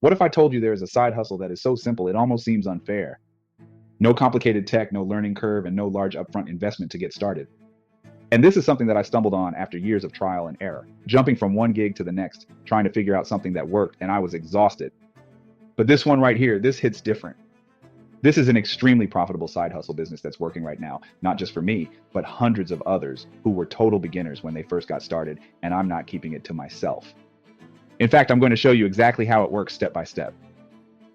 What if I told you there is a side hustle that is so simple it almost seems unfair? No complicated tech, no learning curve, and no large upfront investment to get started. And this is something that I stumbled on after years of trial and error, jumping from one gig to the next, trying to figure out something that worked, and I was exhausted. But this one right here, this hits different. This is an extremely profitable side hustle business that's working right now, not just for me, but hundreds of others who were total beginners when they first got started, and I'm not keeping it to myself. In fact, I'm going to show you exactly how it works step by step.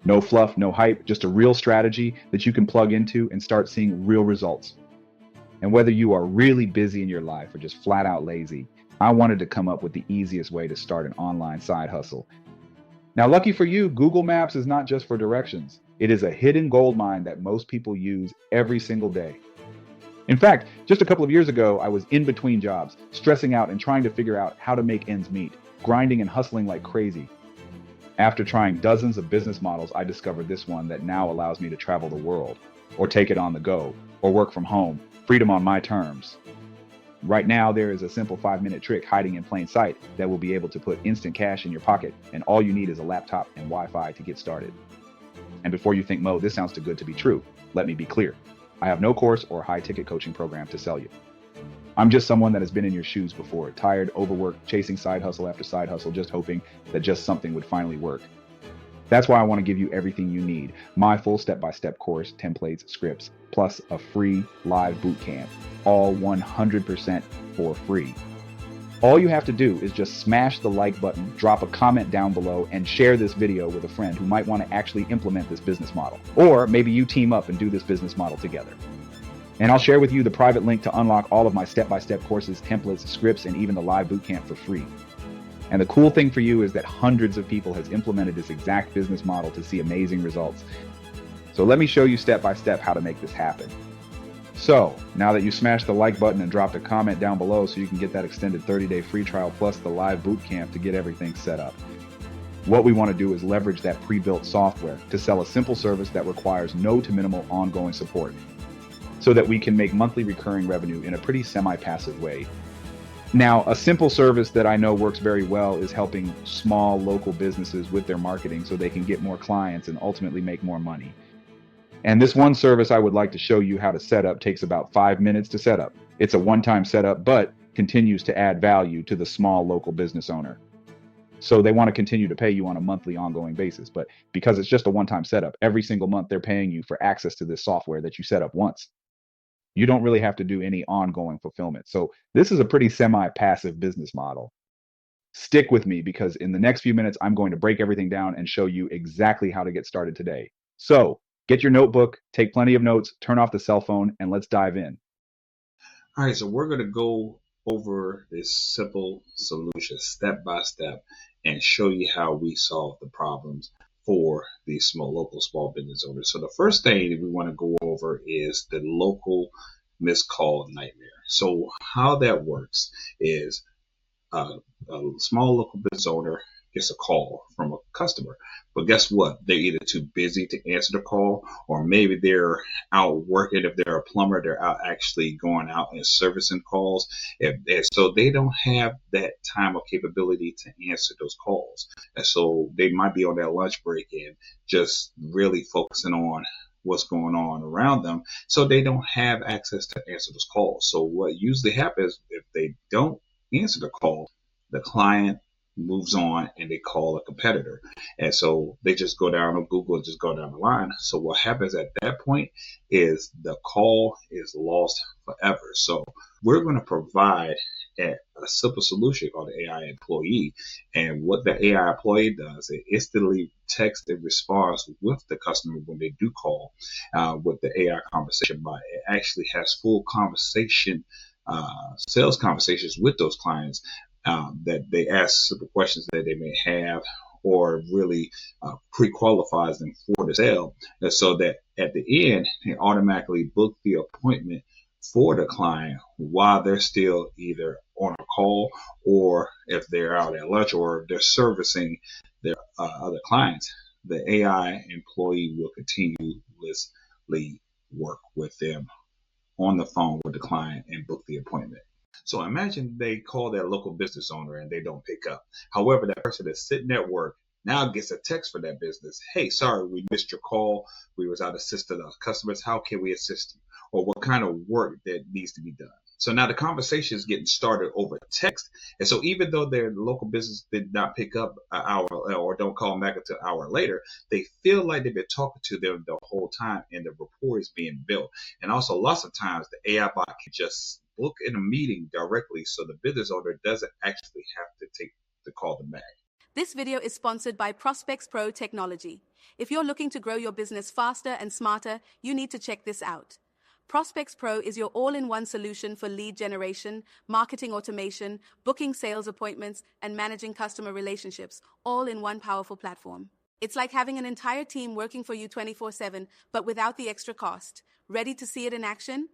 No fluff, no hype, just a real strategy that you can plug into and start seeing real results. And whether you are really busy in your life or just flat out lazy, I wanted to come up with the easiest way to start an online side hustle. Now, lucky for you, Google Maps is not just for directions. It is a hidden gold mine that most people use every single day. In fact, just a couple of years ago, I was in between jobs, stressing out and trying to figure out how to make ends meet, grinding and hustling like crazy. After trying dozens of business models, I discovered this one that now allows me to travel the world, or take it on the go, or work from home, freedom on my terms. Right now, there is a simple 5-minute trick hiding in plain sight that will be able to put instant cash in your pocket, and all you need is a laptop and Wi-Fi to get started. And before you think, Mo, this sounds too good to be true, let me be clear. I have no course or high-ticket coaching program to sell you. I'm just someone that has been in your shoes before, tired, overworked, chasing side hustle after side hustle, just hoping that just something would finally work. That's why I want to give you everything you need. My full step-by-step course, templates, scripts, plus a free live boot camp, all 100% for free. All you have to do is just smash the like button, drop a comment down below, and share this video with a friend who might want to actually implement this business model. Or maybe you team up and do this business model together. And I'll share with you the private link to unlock all of my step-by-step courses, templates, scripts, and even the live boot camp for free. And the cool thing for you is that hundreds of people has implemented this exact business model to see amazing results. So let me show you step by step how to make this happen. So now that you smashed the like button and dropped a comment down below so you can get that extended 30-day free trial plus the live boot camp to get everything set up. What we want to do is leverage that pre-built software to sell a simple service that requires no to minimal ongoing support so that we can make monthly recurring revenue in a pretty semi-passive way. Now, a simple service that I know works very well is helping small local businesses with their marketing so they can get more clients and ultimately make more money. And this one service I would like to show you how to set up takes about 5 minutes to set up. It's a one-time setup, but continues to add value to the small local business owner. So they want to continue to pay you on a monthly ongoing basis, but because it's just a one-time setup, every single month they're paying you for access to this software that you set up once. You don't really have to do any ongoing fulfillment. So this is a pretty semi-passive business model. Stick with me because in the next few minutes, I'm going to break everything down and show you exactly how to get started today. So get your notebook, take plenty of notes, turn off the cell phone, and let's dive in. All right, so we're going to go over this simple solution step by step and show you how we solve the problems for these local small business owners. So the first thing that we want to go over is the local missed call nightmare. So how that works is a small local business owner gets a call from a customer, but guess what? They're either too busy to answer the call, or maybe they're out working. If they're a plumber, they're out actually going out and servicing calls. So they don't have that time or capability to answer those calls. And so they might be on their lunch break and just really focusing on what's going on around them. So they don't have access to answer those calls. So what usually happens if they don't answer the call, the client moves on and they call a competitor. And so they just go down on Google and just go down the line. So what happens at that point is the call is lost forever. So we're going to provide a simple solution called the AI employee. And what the AI employee does, it instantly texts and responds with the customer when they do call with the AI conversation bot. It actually has full conversation sales conversations with those clients that they ask simple questions that they may have or really pre-qualifies them for the sale. And so that at the end, they automatically book the appointment for the client while they're still either on a call or if they're out at lunch or if they're servicing their other clients. The AI employee will continuously work with them on the phone with the client and book the appointment. So imagine they call that local business owner and they don't pick up. However, that person is sitting at work now gets a text for that business. Hey, sorry, we missed your call. We was out assisting our customers. How can we assist you? Or what kind of work that needs to be done? So now the conversation is getting started over text. And so even though their local business did not pick up an hour or don't call them back until an hour later, they feel like they've been talking to them the whole time and the rapport is being built. And also lots of times the AI bot can just book in a meeting directly so the business owner doesn't actually have to call them back. This video is sponsored by Prospects Pro Technology. If you're looking to grow your business faster and smarter, you need to check this out. Prospects Pro is your all-in-one solution for lead generation, marketing automation, booking sales appointments, and managing customer relationships, all in one powerful platform. It's like having an entire team working for you 24/7, but without the extra cost. Ready to see it in action?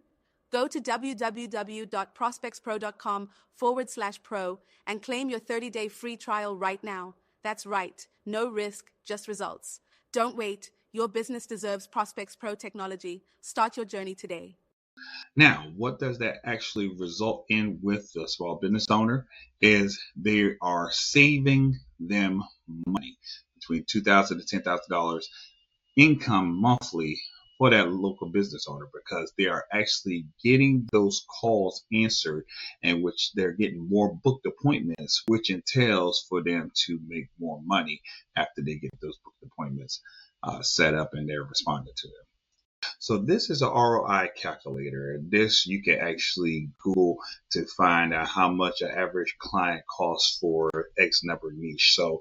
Go to www.prospectspro.com/pro and claim your 30-day free trial right now. That's right. No risk, just results. Don't wait. Your business deserves Prospects Pro technology. Start your journey today. Now, what does that actually result in with the small business owner is they are saving them money between $2,000 to $10,000 income monthly for that local business owner, because they are actually getting those calls answered, in which they're getting more booked appointments, which entails for them to make more money after they get those booked appointments set up and they're responding to them. So this is an ROI calculator. This you can actually Google to find out how much an average client costs for X number of niche. So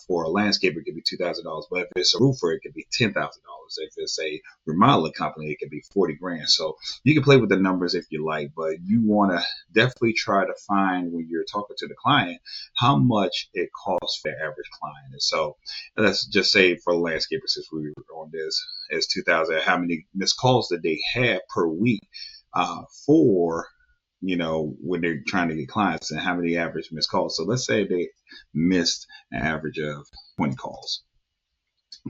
for a landscaper, it could be $2,000, but if it's a roofer, it could be $10,000. If it's a remodeling company, it could be 40 grand. So you can play with the numbers if you like, but you want to definitely try to find, when you're talking to the client, how much it costs for the average client. And so let's just say for landscapers, since we were on this, is 2,000. How many missed calls that they have per week for, when they're trying to get clients, and how many average missed calls. So let's say they missed an average of 20 calls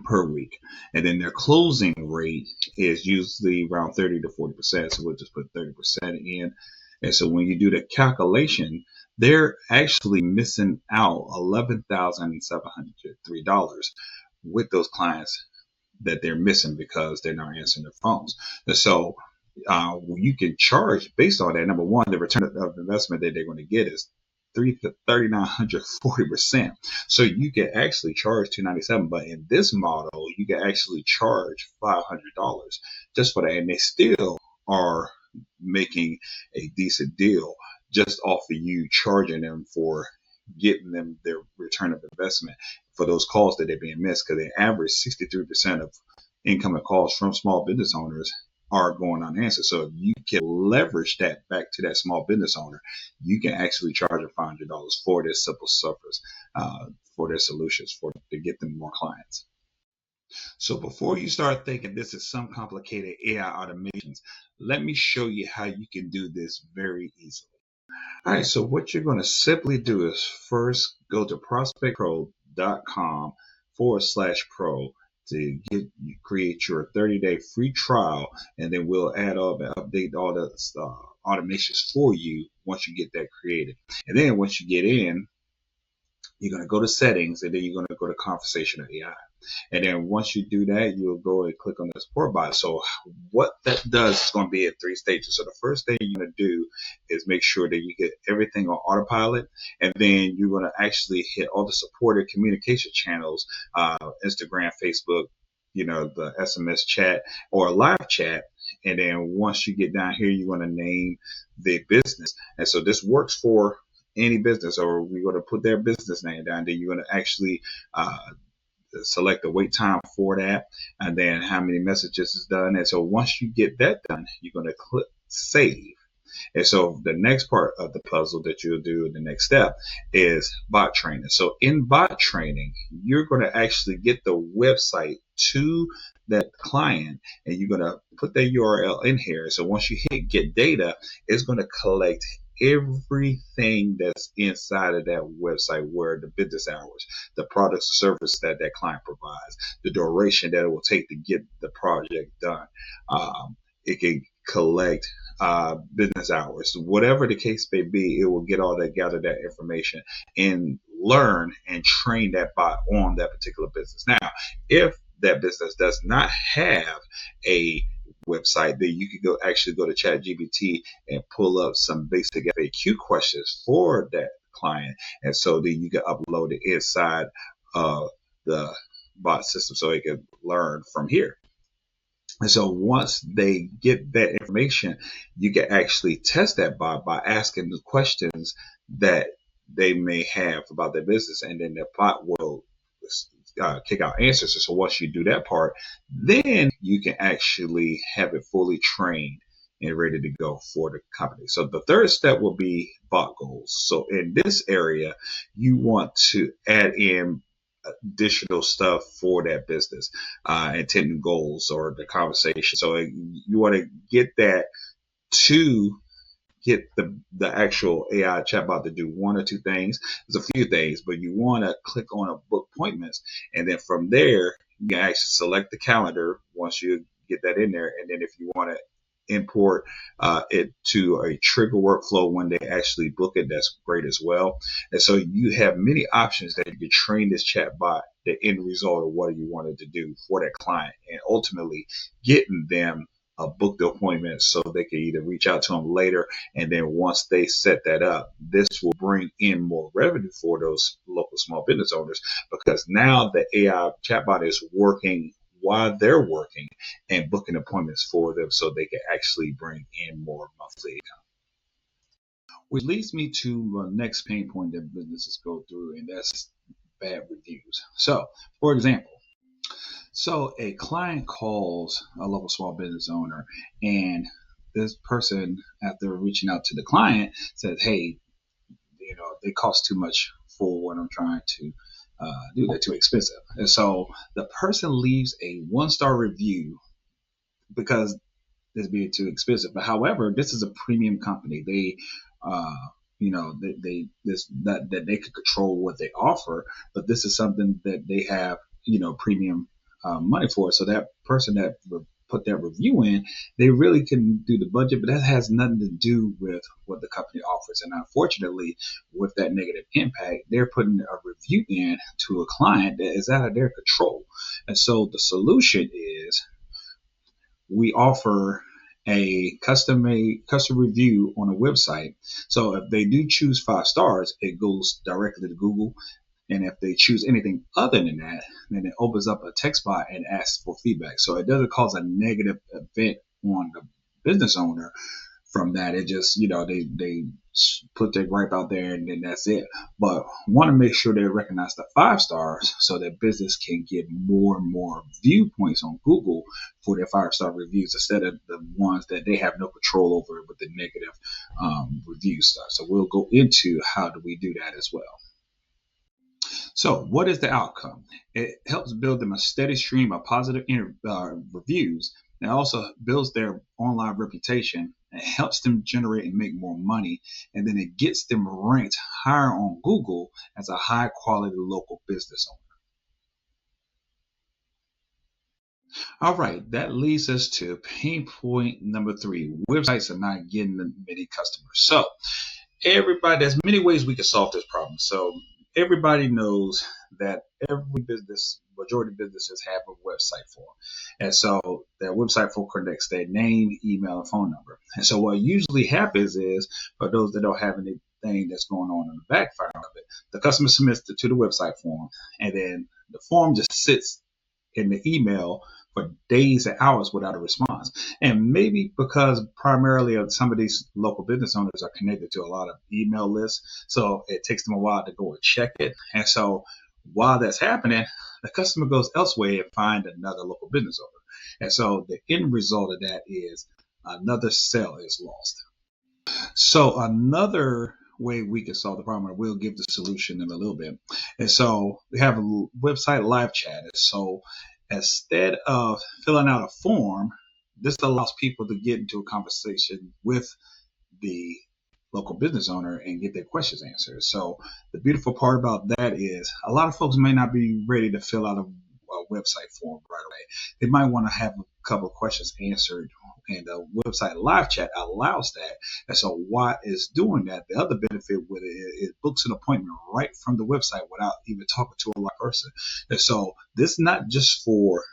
per week, and then their closing rate is usually around 30 to 40%. So we'll just put 30% in. And so when you do the calculation, they're actually missing out $11,703 with those clients that they're missing because they're not answering their phones. And so you can charge based on that. Number one, the return of investment that they're going to get is 3,940%. So you can actually charge $297, but in this model, you can actually charge $500 just for that, and they still are making a decent deal just off of you charging them for getting them their return of investment for those calls that they're being missed, because they average 63% of incoming calls from small business owners are going unanswered. So if you can leverage that back to that small business owner, you can actually charge them $500 for their simple service, for their solutions, to get them more clients. So before you start thinking this is some complicated AI automations, let me show you how you can do this very easily. All right, so what you're going to simply do is first go to prospectpro.com/pro to create your 30-day free trial, and then we'll add up and update all the automations for you once you get that created. And then once you get in, you're going to go to settings, and then you're going to go to conversational AI. And then once you do that, you'll go and click on the support bot. So what that does is going to be in 3 stages. So the first thing you're going to do is make sure that you get everything on autopilot. And then you're going to actually hit all the supported communication channels, Instagram, Facebook, the SMS chat or live chat. And then once you get down here, you're going to name the business. And so this works for any business, or we're going to put their business name down. Then you're going to actually select the wait time for that, and then how many messages is done. And so once you get that done, you're going to click save. And so the next part of the puzzle that you'll do, the next step, is bot training. So in bot training, you're going to actually get the website to that client, and you're going to put that URL in here. So once you hit get data, it's going to collect everything that's inside of that website, where the business hours, the products or services that that client provides, the duration that it will take to get the project done. It can collect business hours, whatever the case may be. It will get all that, gather that information in learn and train that bot on that particular business. Now, if that business does not have a website, then you could actually go to ChatGPT and pull up some basic FAQ questions for that client, and so then you can upload it inside of the bot system so it can learn from here. And so once they get that information, you can actually test that bot by asking the questions that they may have about their business, and then the bot will kick out answers. So once you do that part, then you can actually have it fully trained and ready to go for the company. So the third step will be bot goals. So in this area, you want to add in additional stuff for that business, intended goals or the conversation. So you want to get that to get the actual AI chatbot to do one or two things. There's a few things, but you want to click on a book appointments, and then from there you can actually select the calendar once you get that in there, and then if you want to import it to a trigger workflow when they actually book it, that's great as well. And so you have many options that you can train this chatbot, the end result of what you wanted to do for that client, and ultimately getting them booked the appointment so they can either reach out to them later, and then once they set that up, this will bring in more revenue for those local small business owners, because now the AI chatbot is working while they're working and booking appointments for them so they can actually bring in more monthly income. Which leads me to the next pain point that businesses go through, and that's bad reviews. So, for example, a client calls a local small business owner, and this person, after reaching out to the client, says, hey, they cost too much for what I'm trying to do. They're too expensive. And so the person leaves a 1-star review because it's being too expensive. But however, this is a premium company. They that they could control what they offer, but this is something that they have, premium money for. So that person that put that review in, they really can do the budget, but that has nothing to do with what the company offers. And unfortunately, with that negative impact, they're putting a review in to a client that is out of their control. And so the solution is we offer a custom review on a website. So if they do choose 5 stars, it goes directly to Google. And if they choose anything other than that, then it opens up a text bot and asks for feedback. So it doesn't cause a negative event on the business owner from that. It just, they put their gripe out there and then that's it. But want to make sure they recognize the 5 stars so that business can get more and more viewpoints on Google for their 5-star reviews instead of the ones that they have no control over with the negative review stuff. So we'll go into how do we do that as well. So what is the outcome? It helps build them a steady stream of positive reviews. It also builds their online reputation. It helps them generate and make more money. And then it gets them ranked higher on Google as a high quality local business owner. All right, that leads us to pain point number 3. Websites are not getting many customers. So there's many ways we can solve this problem. So everybody knows that majority of businesses have a website form. And so that website form connects their name, email, and phone number. And so what usually happens is, for those that don't have anything that's going on in the background of it, the customer submits it to the website form, and then the form just sits in the email for days and hours without a response. And maybe because primarily some of these local business owners are connected to a lot of email lists, so it takes them a while to go and check it. And so while that's happening, the customer goes elsewhere and find another local business owner. And so the end result of that is another sale is lost. So another way we can solve the problem, and we'll give the solution in a little bit. And so we have a website live chat. And so instead of filling out a form, this allows people to get into a conversation with the local business owner and get their questions answered. So the beautiful part about that is a lot of folks may not be ready to fill out a website form right away. They might want to have a couple of questions answered and the website live chat allows that. And so why it's doing that, the other benefit with it books an appointment right from the website without even talking to a live person. And so this is not just for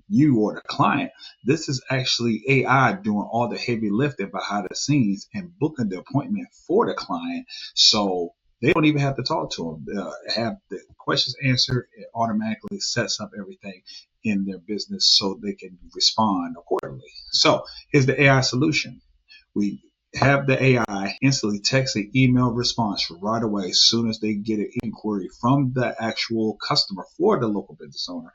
you or the client. This is actually AI doing all the heavy lifting behind the scenes and booking the appointment for the client. So they don't even have to talk to them. Have the questions answered. It automatically sets up everything in their business so they can respond accordingly. So here's the AI solution. We have the AI instantly text an email response right away as soon as they get an inquiry from the actual customer for the local business owner.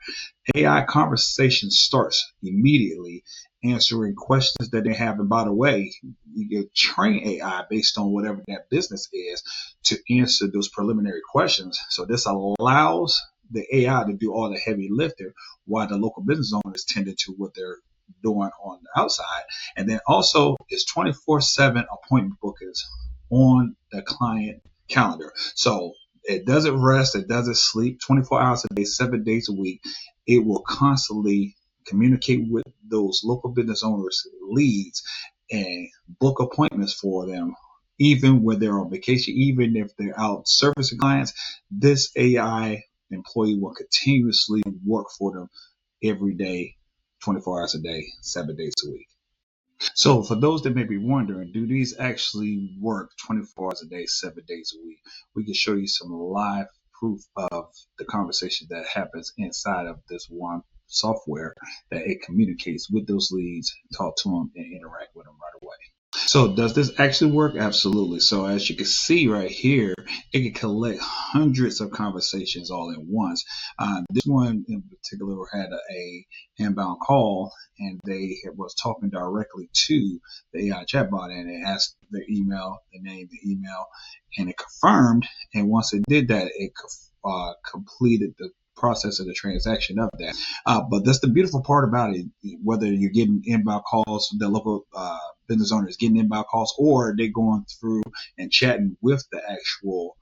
AI conversation starts immediately answering questions that they have. And by the way, you can train AI based on whatever that business is to answer those preliminary questions. So this allows the AI to do all the heavy lifting while the local business owners tended to what they're doing on the outside. And then also it's 24/7 appointment bookings on the client calendar. So it doesn't rest, it doesn't sleep, 24 hours a day, 7 days a week. It will constantly communicate with those local business owners' leads and book appointments for them, even when they're on vacation, even if they're out servicing clients. This AI employee will continuously work for them every day, 24 hours a day, 7 days a week. So for those that may be wondering, do these actually work 24 hours a day, 7 days a week? We can show you some live proof of the conversation that happens inside of this one software, that it communicates with those leads, talk to them, and interact with them right away. So does this actually work? Absolutely. So as you can see right here, it can collect hundreds of conversations all at once. This one in particular had a inbound call, and they was talking directly to the AI chatbot, and it asked their email, the name, the email, and it confirmed. And once it did that, it completed the process of the transaction of that. But that's the beautiful part about it. Whether you're getting inbound calls, the local business owner is getting inbound calls, or they're going through and chatting with the actual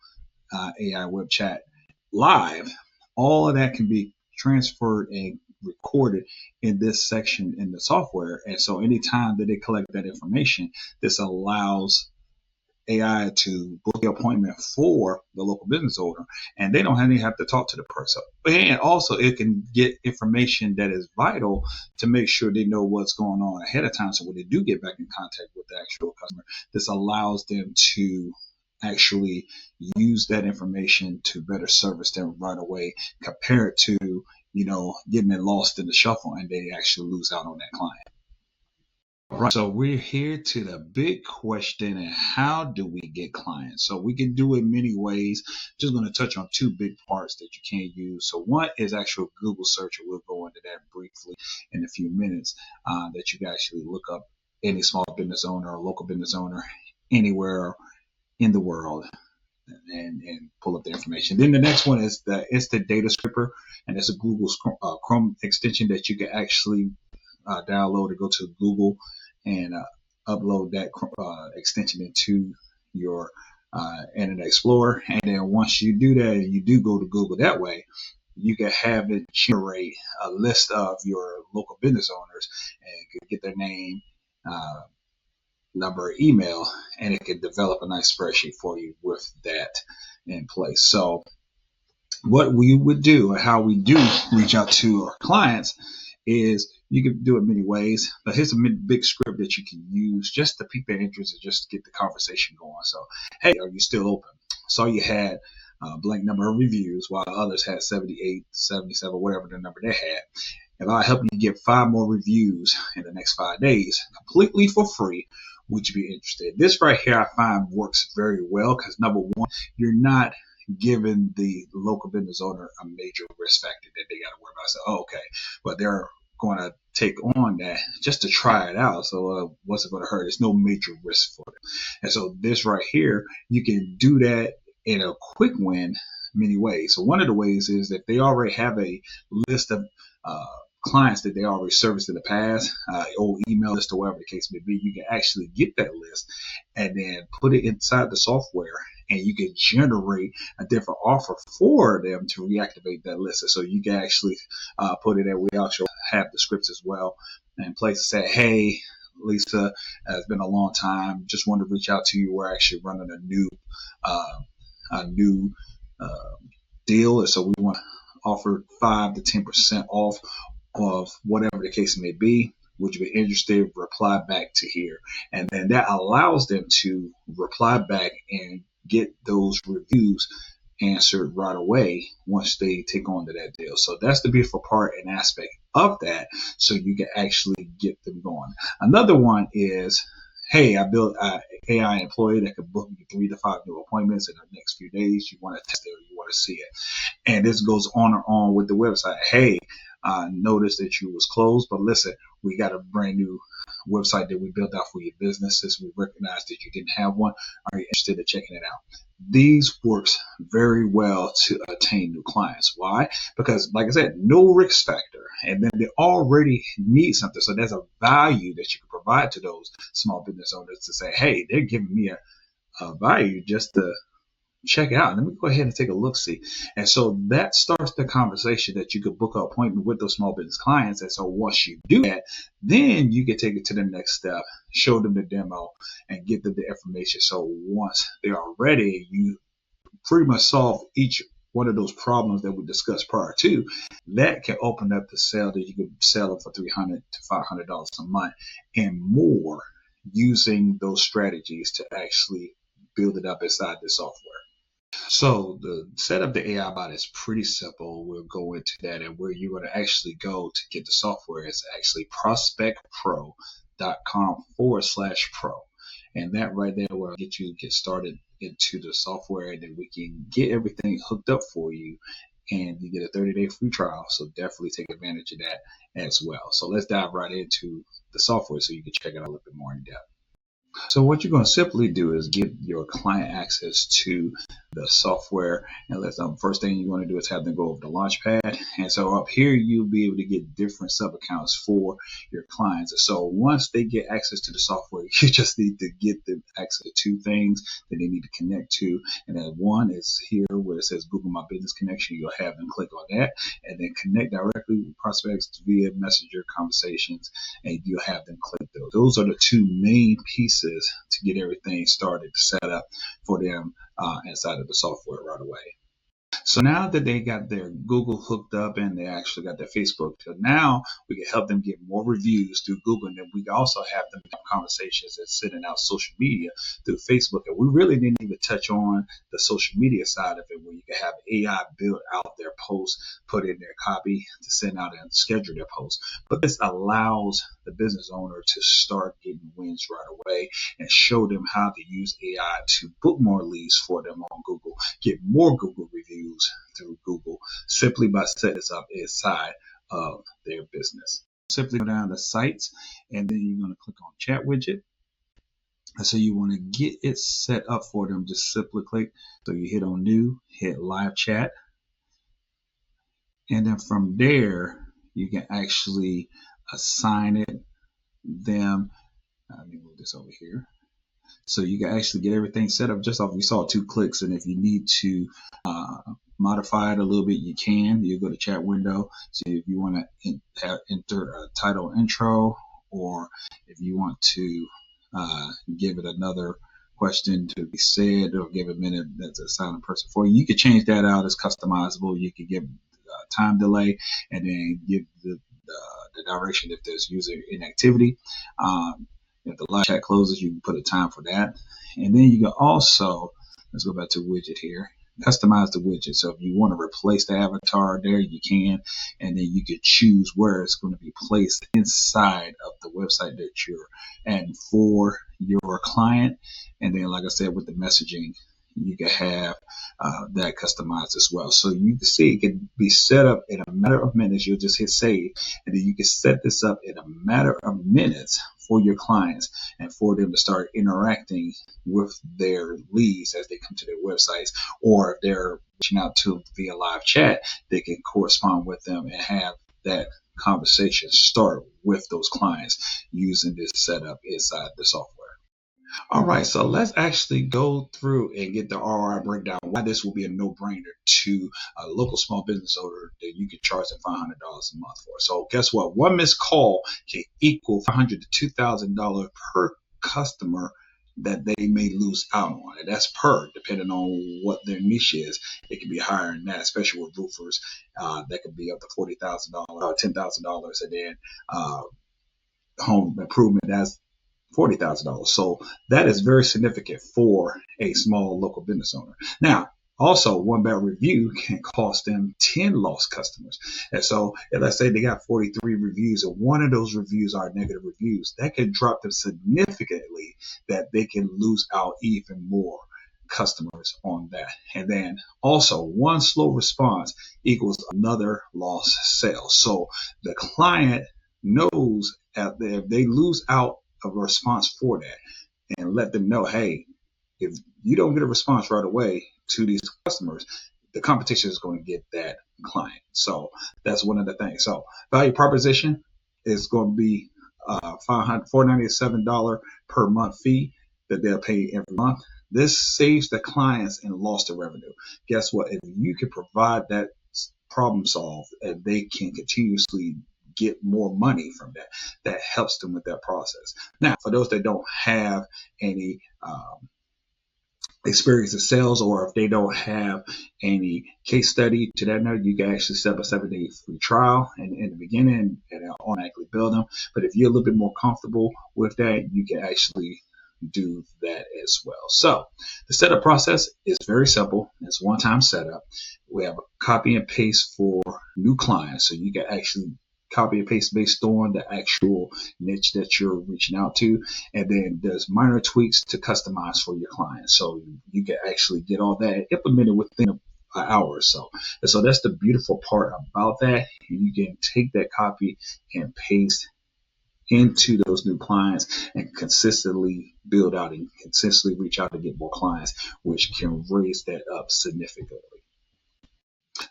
AI web chat live, all of that can be transferred and recorded in this section in the software. And so anytime that they collect that information, this allows AI to book the appointment for the local business owner, and they don't have to talk to the person. And also it can get information that is vital to make sure they know what's going on ahead of time. So when they do get back in contact with the actual customer, this allows them to actually use that information to better service them right away, compared to, getting it lost in the shuffle and they actually lose out on that client. Right. So we're here to the big question, and how do we get clients? So we can do it many ways. Just going to touch on two big parts that you can use. So one is actual Google search, and we'll go into that briefly in a few minutes, that you can actually look up any small business owner or local business owner anywhere in the world and pull up the information. Then the next one is the Instant Data Scraper, and it's a Google Chrome extension that you can actually download or go to Google and upload that extension into your Internet Explorer. And then once you do that, and you do go to Google that way, you can have it generate a list of your local business owners, and you can get their name, number, email, and it can develop a nice spreadsheet for you with that in place. So what we would do, and how we do reach out to our clients, is you can do it many ways, but here's a big script that you can use just to pique their interest and just get the conversation going. So, hey, are you still open? So you had a blank number of reviews, while others had 78, 77, whatever the number they had. If I help you get 5 more reviews in the next 5 days, completely for free, would you be interested? This right here I find works very well, because number one, you're not giving the local business owner a major risk factor that they got to worry about. So, okay, but they're going to take on that just to try it out. So what's it going to hurt? There's no major risk for them. And so this right here, you can do that in a quick win many ways. So one of the ways is that they already have a list of clients that they already serviced in the past, old email list or whatever the case may be. You can actually get that list and then put it inside the software, and you can generate a different offer for them to reactivate that list. So you can actually put it in. We also have the scripts as well in place to say, hey, Lisa, it's been a long time. Just wanted to reach out to you. We're actually running a new deal, and so we want to offer 5 to 10% off of whatever the case may be. Would you be interested? Reply back to here. And then that allows them to reply back and get those reviews answered right away once they take on to that deal. So that's the beautiful part and aspect of that. So you can actually get them going. Another one is, hey, I built an AI employee that could book you 3 to 5 new appointments in the next few days. You want to test it or you want to see it. And this goes on and on with the website. Hey, I noticed that you was closed, but listen, we got a brand new website that we built out for your business. Since we recognized that you didn't have one, are you interested in checking it out? These works very well to attain new clients. Why? Because, like I said, no risk factor, and then they already need something. So there's a value that you can provide to those small business owners to say, hey, they're giving me a value just to check it out. Let me go ahead and take a look-see. And so that starts the conversation that you could book an appointment with those small business clients. And so once you do that, then you can take it to the next step, show them the demo, and get them the information. So once they are ready, you pretty much solve each one of those problems that we discussed prior to. That can open up the sale that you could sell it for $300 to $500 a month and more, using those strategies to actually build it up inside the software. So the setup the AI bot is pretty simple. We'll go into that, and where you're going to actually go to get the software is actually prospectpro.com/pro. And that right there will get started into the software, and then we can get everything hooked up for you, and you get a 30-day free trial. So definitely take advantage of that as well. So let's dive right into the software so you can check it out a little bit more in depth. So what you're going to simply do is give your client access to the software, and first thing you want to do is have them go over to Launchpad. And so up here, you'll be able to get different sub accounts for your clients. And so once they get access to the software, you just need to get them access to 2 things that they need to connect to. And then one is here where it says Google My Business Connection. You'll have them click on that and then connect directly with prospects via Messenger conversations, and you'll have them click those. Those are the 2 main pieces to get everything started to set up for them inside of the software right away. So now that they got their Google hooked up and they actually got their Facebook, so now we can help them get more reviews through Google, and then we can also have them have conversations and sending out social media through Facebook. And we really didn't even touch on the social media side of it, where you can have AI build out their posts, put in their copy to send out and schedule their posts. But this allows the business owner to start getting wins right away and show them how to use AI to book more leads for them on Google, get more Google reviews through Google, simply by setting this up inside of their business. Simply go down to sites, and then you're going to click on chat widget. And so you want to get it set up for them. Just simply click. So you hit on new, hit live chat, and then from there you can actually assign it them. Let me move this over here. So you can actually get everything set up just off. We saw 2 clicks, and if you need to modify it a little bit, you can. You go to chat window. So if you want to enter a title intro, or if you want to give it another question to be said, or give a minute that's a silent person for you, you can change that out. It's customizable. You can give time delay, and then give the direction if there's user inactivity. If the live chat closes, you can put a time for that. And then you can also, let's go back to widget here, customize the widget. So if you want to replace the avatar there, you can. And then you can choose where it's going to be placed inside of the website that you're adding for your client. And then, like I said, with the messaging, you can have that customized as well. So you can see it can be set up in a matter of minutes. You'll just hit save, and then you can set this up in a matter of minutes for your clients and for them to start interacting with their leads as they come to their websites, or if they're reaching out to via live chat, they can correspond with them and have that conversation start with those clients using this setup inside the software. All right, so let's actually go through and get the ROI breakdown, why this will be a no-brainer to a local small business owner that you can charge them $500 a month for. So guess what? One missed call can equal $500 to $2,000 per customer that they may lose out on. And that's per, depending on what their niche is. It can be higher than that, especially with roofers. That could be up to $40,000 or $10,000. And then home improvement, that's $40,000. So that is very significant for a small local business owner. Now, also, one bad review can cost them 10 lost customers. And so, if let's say they got 43 reviews and one of those reviews are negative reviews, that can drop them significantly, that they can lose out even more customers on that. And then also, one slow response equals another lost sale. So the client knows if they lose out a response for that, and let them know, hey, if you don't get a response right away to these customers, the competition is going to get that client. So that's one of the things. So value proposition is going to be $497 per month fee that they'll pay every month. This saves the clients and lost of revenue. Guess what? If you can provide that problem solved, and they can continuously get more money from that, that helps them with that process. Now, for those that don't have any experience in sales, or if they don't have any case study to that note, you can actually set up a 7-day free trial and in the beginning, and it'll automatically build them. But if you're a little bit more comfortable with that, you can actually do that as well. So the setup process is very simple. It's one-time setup. We have a copy and paste for new clients, so you can actually copy and paste based on the actual niche that you're reaching out to. And then there's minor tweaks to customize for your clients. So you can actually get all that implemented within an hour or so. And so that's the beautiful part about that. You can take that copy and paste into those new clients and consistently build out and consistently reach out to get more clients, which can raise that up significantly.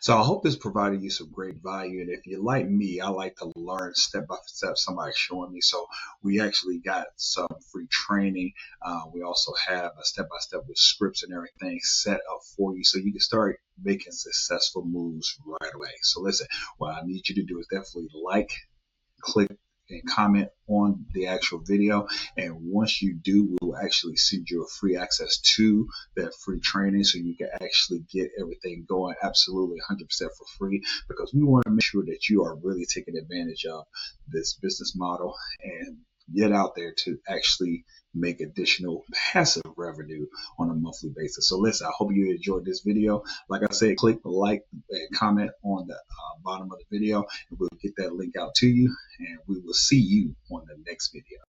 So I hope this provided you some great value. And if you're like me, I like to learn step by step, somebody showing me. So we actually got some free training. We also have a step by step with scripts and everything set up for you, so you can start making successful moves right away. So listen, what I need you to do is definitely like, click, and comment on the actual video. And once you do, we will actually send you a free access to that free training, so you can actually get everything going absolutely 100% for free, because we want to make sure that you are really taking advantage of this business model and get out there to actually make additional passive revenue on a monthly basis. So listen, I hope you enjoyed this video. Like I said, click the like and comment on the bottom of the video, and we'll get that link out to you, and we will see you on the next video.